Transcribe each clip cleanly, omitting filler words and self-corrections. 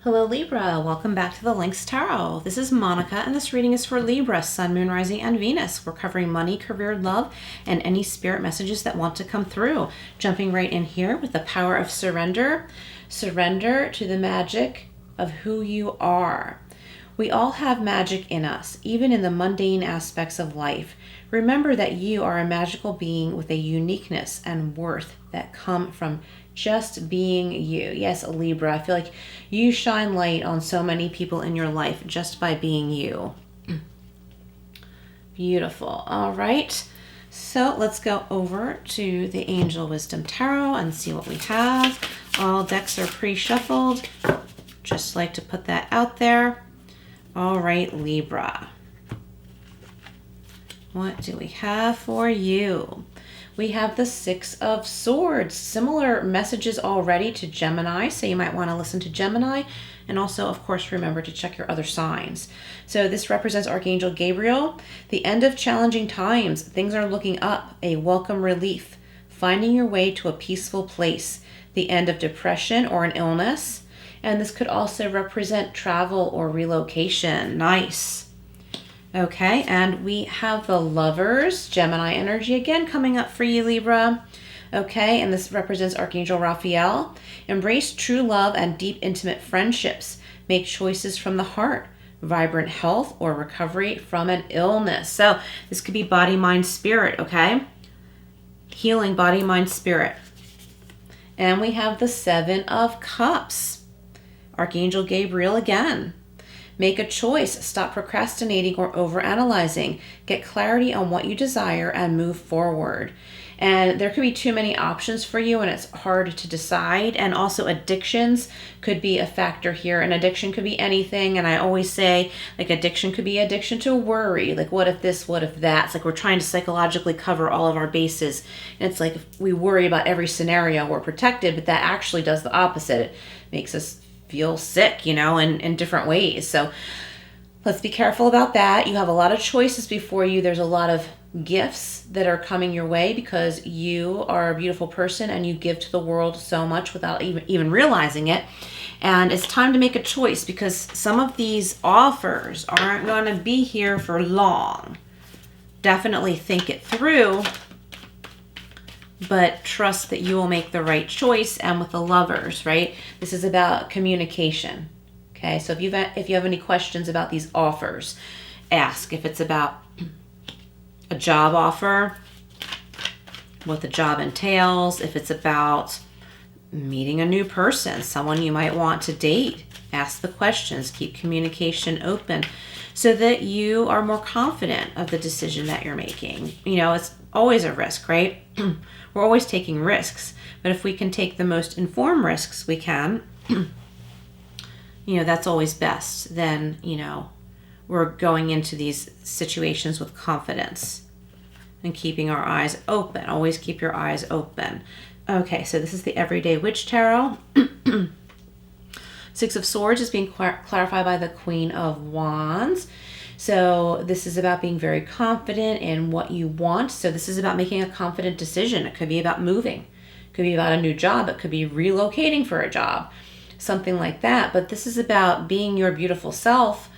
Hello Libra, welcome back to the Lynx Tarot. This is Monica and this reading is for Libra, Sun, Moon, Rising, and Venus. We're covering money, career, love, and any spirit messages that want to come through. Jumping right in here with the power of surrender. Surrender to the magic of who you are. We all have magic in us, even in the mundane aspects of life. Remember that you are a magical being with a uniqueness and worth that come from just being you. Yes, Libra, I feel like you shine light on so many people in your life just by being you. Beautiful. All right. So let's go over to the Angel Wisdom Tarot and see what we have. All decks are pre-shuffled. Just like to put that out there. All right, Libra. What do we have for you? We have the Six of Swords. Similar messages already to Gemini, so you might want to listen to Gemini. And also, of course, remember to check your other signs. So this represents Archangel Gabriel. The end of challenging times. Things are looking up. A welcome relief. Finding your way to a peaceful place. The end of depression or an illness. And this could also represent travel or relocation. Nice. Okay, and we have the Lovers, Gemini energy again coming up for you, Libra. Okay, and this represents Archangel Raphael. Embrace true love and deep, intimate friendships. Make choices from the heart. Vibrant health or recovery from an illness. So this could be body, mind, spirit, okay? Healing body, mind, spirit. And we have the Seven of Cups. Archangel Gabriel again. Make a choice. Stop procrastinating or overanalyzing. Get clarity on what you desire and move forward. And there could be too many options for you and it's hard to decide. And also addictions could be a factor here. And addiction could be anything. And I always say, like, addiction could be addiction to worry. Like, what if this, what if that? It's like we're trying to psychologically cover all of our bases. And it's like if we worry about every scenario, we're protected, but that actually does the opposite. It makes us feel sick, you know, in different ways. So let's be careful about that. You have a lot of choices before you. There's a lot of gifts that are coming your way because you are a beautiful person and you give to the world so much without even realizing it. And it's time to make a choice because some of these offers aren't going to be here for long. Definitely think it through, but trust that you will make the right choice. And with the Lovers, right? This is about communication. Okay, so if you have any questions about these offers, ask. If it's about a job offer, what the job entails, if it's about meeting a new person, someone you might want to date, ask the questions, keep communication open so that you are more confident of the decision that you're making. You know, it's always a risk, right? We're always taking risks, but if we can take the most informed risks we can, you know, that's always best. Then, you know, we're going into these situations with confidence and keeping our eyes open. Always keep your eyes open. Okay, so this is the Everyday Witch Tarot. Six of Swords is being clarified by the Queen of Wands. So this is about being very confident in what you want. So this is about making a confident decision. It could be about moving. It could be about a new job. It could be relocating for a job. Something like that. But this is about being your beautiful self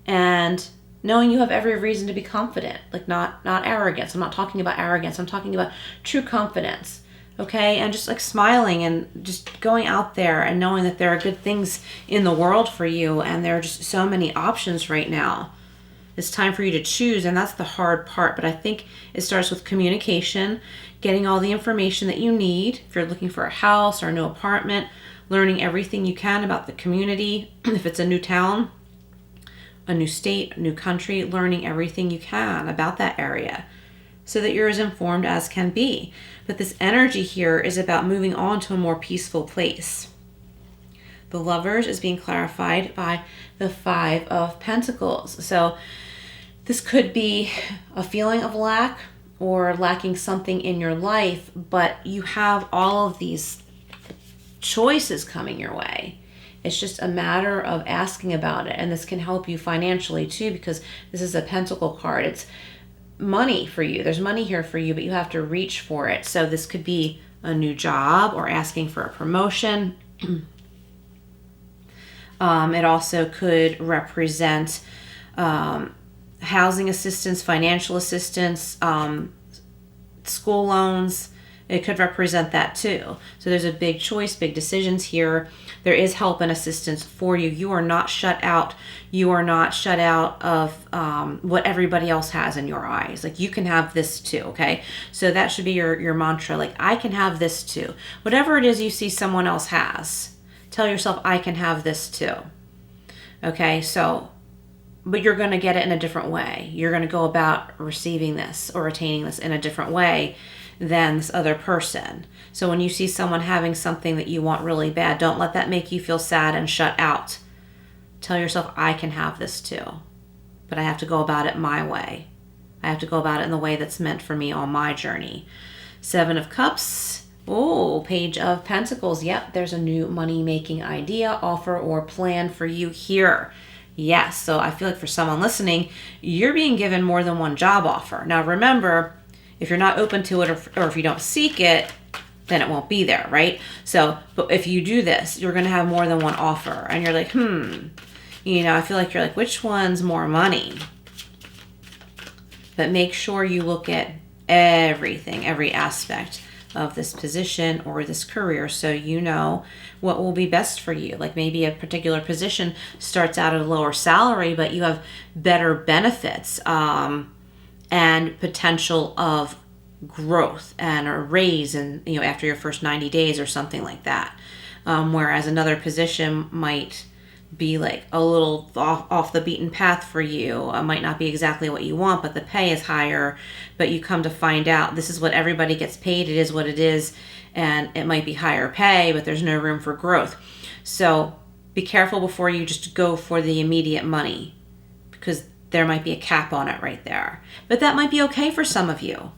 and knowing you have every reason to be confident. Like not arrogance. I'm not talking about arrogance. I'm talking about true confidence. Okay, and just like smiling and just going out there and knowing that there are good things in the world for you and there are just so many options right now. It's time for you to choose, and that's the hard part, but I think it starts with communication, getting all the information that you need. If you're looking for a house or a new apartment, learning everything you can about the community. If it's a new town, a new state, a new country, learning everything you can about that area so that you're as informed as can be. But this energy here is about moving on to a more peaceful place. The Lovers is being clarified by the Five of Pentacles. So this could be a feeling of lack or lacking something in your life, but you have all of these choices coming your way. It's just a matter of asking about it. And this can help you financially too, because this is a Pentacle card. It's money for you. There's money here for you, but you have to reach for it. So this could be a new job or asking for a promotion. It also could represent housing assistance, financial assistance, school loans. It could represent that too. So there's a big choice, big decisions here. There is help and assistance for you. You are not shut out. You are not shut out of what everybody else has in your eyes. Like, you can have this too, okay? So that should be your mantra. Like, I can have this too. Whatever it is you see someone else has, tell yourself, I can have this too. Okay, so, but you're going to get it in a different way. You're going to go about receiving this or attaining this in a different way than this other person. So when you see someone having something that you want really bad, don't let that make you feel sad and shut out. Tell yourself, I can have this too, but I have to go about it my way. I have to go about it in the way that's meant for me on my journey. 7 of Cups. Oh, Page of Pentacles. Yep, there's a new money-making idea, offer, or plan for you here. Yes, so I feel like for someone listening, you're being given more than one job offer. Now remember, if you're not open to it, or if you don't seek it, then it won't be there, right? So, but if you do this, you're going to have more than one offer. And you're like, I feel like you're like, which one's more money? But make sure you look at everything, every aspect of this position or this career, so you know what will be best for you. Like, maybe a particular position starts out at a lower salary, but you have better benefits, and potential of growth and a raise, and after your first 90 days or something like that. Whereas another position might be like a little off the beaten path for you. Might not be exactly what you want, but the pay is higher. But you come to find out this is what everybody gets paid. It is what it is, and it might be higher pay, but there's no room for growth. So be careful before you just go for the immediate money, because there might be a cap on it right there. But that might be okay for some of you.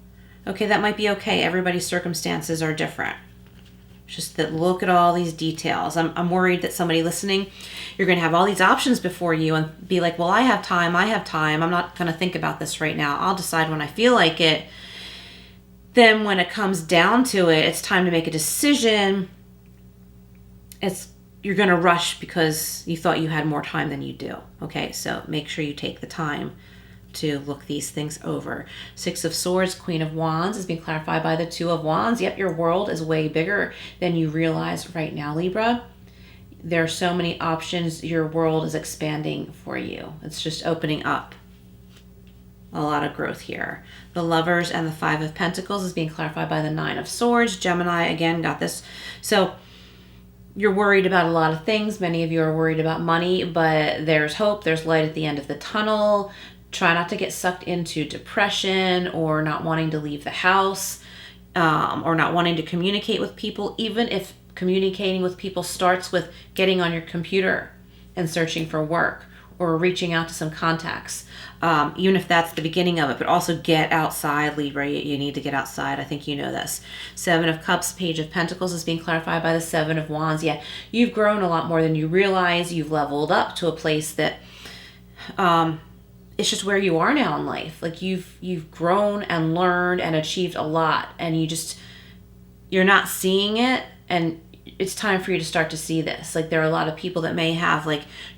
Okay, that might be okay. Everybody's circumstances are different. Just that, look at all these details. I'm worried that somebody listening, you're going to have all these options before you and be like, well, I have time. I'm not going to think about this right now. I'll decide when I feel like it. Then when it comes down to it, it's time to make a decision. You're going to rush because you thought you had more time than you do. Okay, so make sure you take the time to look these things over. 6 of Swords, Queen of Wands is being clarified by the 2 of Wands. Yep, your world is way bigger than you realize right now, Libra. There are so many options. Your world is expanding for you. It's just opening up. A lot of growth here. The Lovers and the 5 of Pentacles is being clarified by the 9 of Swords. Gemini, again, got this. So you're worried about a lot of things. Many of you are worried about money, but there's hope. There's light at the end of the tunnel. Try not to get sucked into depression or not wanting to leave the house, or not wanting to communicate with people, even if communicating with people starts with getting on your computer and searching for work or reaching out to some contacts, even if that's the beginning of it. But also get outside, Libra. You need to get outside. I think you know this. 7 of Cups, Page of Pentacles is being clarified by the 7 of Wands. Yeah, you've grown a lot more than you realize. You've leveled up to a place that it's just where you are now in life. Like, you've grown and learned and achieved a lot, and you're not seeing it, and it's time for you to start to see this. Like, there are a lot of people that may have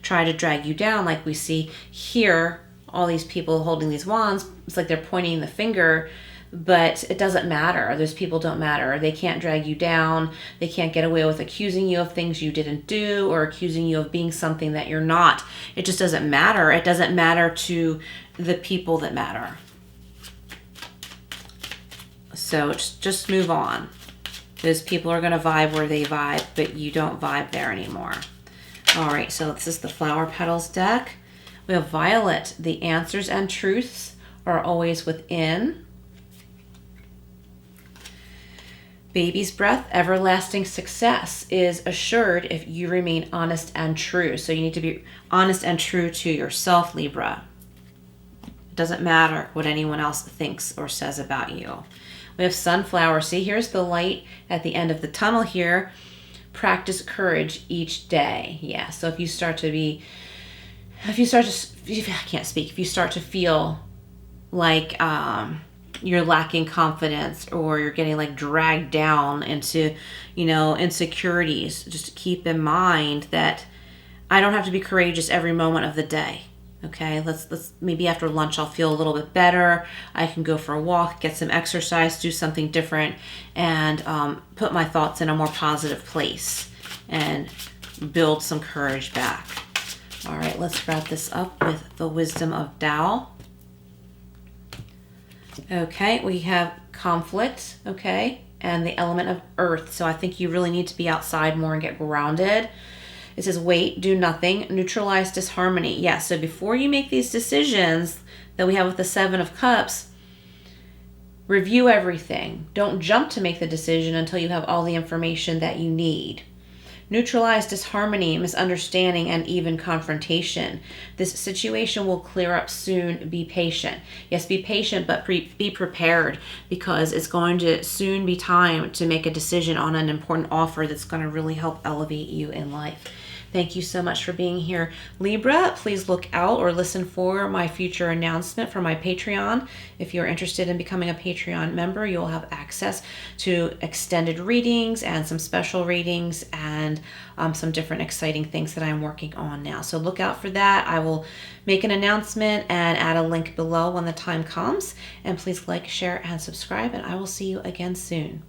try to drag you down, like we see here, all these people holding these wands. It's like they're pointing the finger, but it doesn't matter. Those people don't matter. They can't drag you down. They can't get away with accusing you of things you didn't do or accusing you of being something that you're not. It just doesn't matter. It doesn't matter to the people that matter. So just move on. Those people are going to vibe where they vibe, but you don't vibe there anymore. All right, so this is the Flower Petals deck. We have Violet. The answers and truths are always within. Baby's breath, everlasting success is assured if you remain honest and true. So you need to be honest and true to yourself, Libra. It doesn't matter what anyone else thinks or says about you. We have Sunflower. See, here's the light at the end of the tunnel here. Practice courage each day. Yeah, so if you start to feel like you're lacking confidence, or you're getting dragged down into insecurities, just keep in mind that I don't have to be courageous every moment of the day. Okay, let's maybe after lunch I'll feel a little bit better. I can go for a walk, get some exercise, do something different, and put my thoughts in a more positive place and build some courage back. All right, let's wrap this up with the wisdom of Tao. Okay, we have conflict, okay, and the element of earth. So I think you really need to be outside more and get grounded. It says, wait, do nothing, neutralize disharmony. Yeah, so before you make these decisions that we have with the Seven of Cups, review everything. Don't jump to make the decision until you have all the information that you need. Neutralize disharmony, misunderstanding, and even confrontation. This situation will clear up soon. Be patient. Yes, be patient, but be prepared, because it's going to soon be time to make a decision on an important offer that's going to really help elevate you in life. Thank you so much for being here, Libra. Please look out or listen for my future announcement for my Patreon. If you're interested in becoming a Patreon member, you'll have access to extended readings and some special readings and some different exciting things that I'm working on now. So look out for that. I will make an announcement and add a link below when the time comes. And please like, share, and subscribe, and I will see you again soon.